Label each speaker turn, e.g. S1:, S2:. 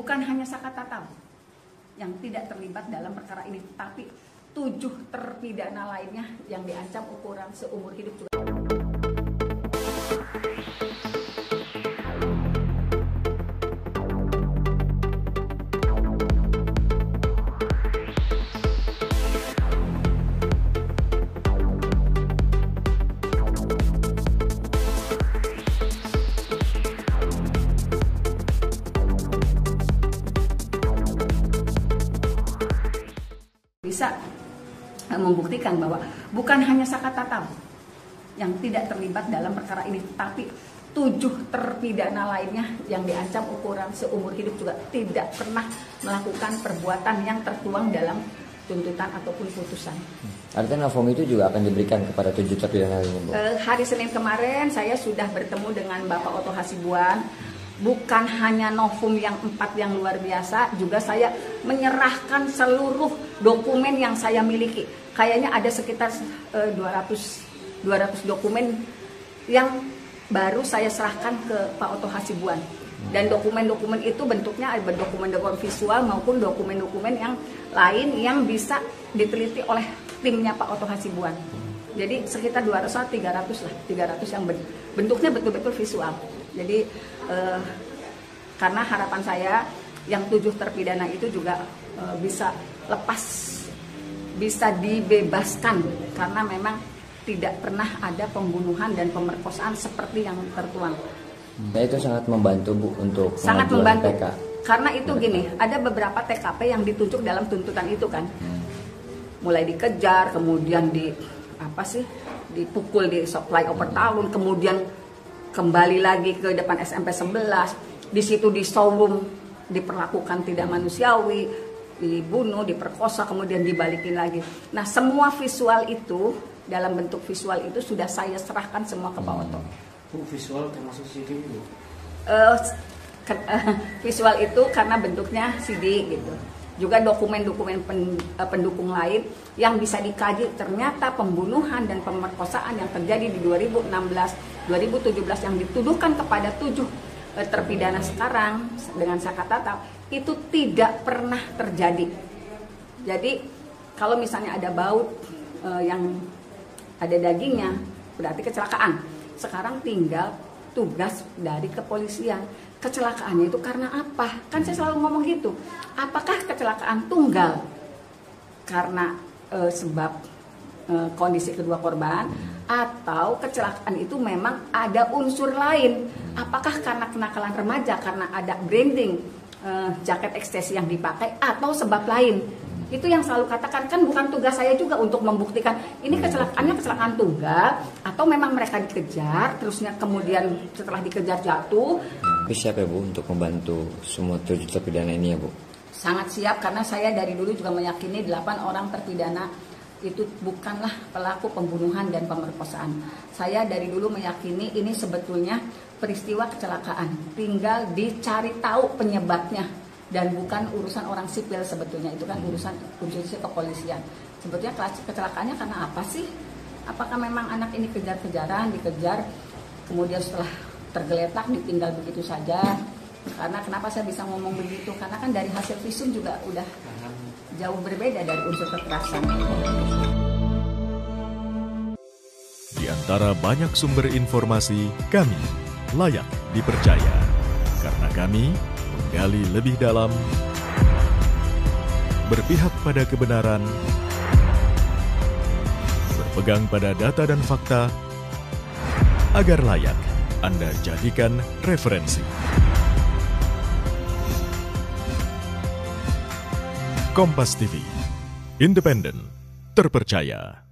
S1: bukan hanya Saka Tatal yang tidak terlibat dalam perkara ini, tapi 7 terpidana lainnya yang diancam ukuran seumur hidup juga. Bisa membuktikan bahwa bukan hanya Saka Tatal yang tidak terlibat dalam perkara ini, tapi 7 terpidana lainnya yang diancam ukuran seumur hidup juga tidak pernah melakukan perbuatan yang tertuang dalam tuntutan ataupun putusan.
S2: Artinya novum itu juga akan diberikan kepada 7 terpidana lainnya, Bu?
S1: Hari Senin kemarin saya sudah bertemu dengan Bapak Oto Hasibuan. Bukan hanya novum yang 4 yang luar biasa, juga saya menyerahkan seluruh dokumen yang saya miliki. Kayaknya ada sekitar 200 dokumen yang baru saya serahkan ke Pak Oto Hasibuan. Dan dokumen-dokumen itu bentuknya ada dokumen-dokumen visual maupun dokumen-dokumen yang lain yang bisa diteliti oleh timnya Pak Oto Hasibuan. Jadi sekitar 300 yang bentuknya betul-betul visual. Jadi karena harapan saya yang 7 terpidana itu juga bisa lepas, bisa dibebaskan karena memang tidak pernah ada pembunuhan dan pemerkosaan seperti yang tertuang.
S2: Ya, itu sangat membantu, Bu, untuk
S1: sangat membantu.
S2: PK.
S1: Karena itu gini, ada beberapa TKP yang ditunjuk dalam tuntutan itu kan. Mulai dikejar, kemudian dipukul di flyover Talun, kemudian kembali lagi ke depan SMP 11, di situ di showroom diperlakukan tidak manusiawi, dibunuh, diperkosa, kemudian dibalikin lagi. Nah, semua visual itu, dalam bentuk visual itu sudah saya serahkan semua ke Pak Oto.
S3: Bu, visual termasuk CD Bu?
S1: Visual itu karena bentuknya CD gitu. Juga dokumen-dokumen pendukung lain yang bisa dikaji, ternyata pembunuhan dan pemerkosaan yang terjadi di 2016, 2017 yang dituduhkan kepada 7 terpidana sekarang dengan Saka Tatal itu tidak pernah terjadi. Jadi kalau misalnya ada baut yang ada dagingnya, berarti kecelakaan. Sekarang tinggal tugas dari kepolisian. Kecelakaannya itu karena apa? Kan saya selalu ngomong gitu. Apakah kecelakaan tunggal karena sebab kondisi kedua korban, atau kecelakaan itu memang ada unsur lain? Apakah karena kenakalan remaja, karena ada branding jaket ekstasi yang dipakai, atau sebab lain? Itu yang selalu katakan, kan bukan tugas saya juga untuk membuktikan ini kecelakaannya kecelakaan tunggal atau memang mereka dikejar terusnya kemudian setelah dikejar jatuh.
S2: Tapi siap ya, Bu, untuk membantu semua 7 terpidana ini ya, Bu?
S1: Sangat siap, karena saya dari dulu juga meyakini 8 orang terpidana itu bukanlah pelaku pembunuhan dan pemerkosaan. Saya dari dulu meyakini ini sebetulnya peristiwa kecelakaan, tinggal dicari tahu penyebabnya. Dan bukan urusan orang sipil sebetulnya, itu kan urusan kepolisian. Sebetulnya kecelakaannya karena apa sih? Apakah memang anak ini kejar-kejaran, dikejar, kemudian setelah tergeletak ditinggal begitu saja? Karena kenapa saya bisa ngomong begitu? Karena kan dari hasil visum juga udah jauh berbeda dari unsur kekerasan.
S4: Di antara banyak sumber informasi, kami layak dipercaya. Karena kami menggali lebih dalam, berpihak pada kebenaran, berpegang pada data dan fakta, agar layak Anda jadikan referensi. Kompas TV, independen, terpercaya.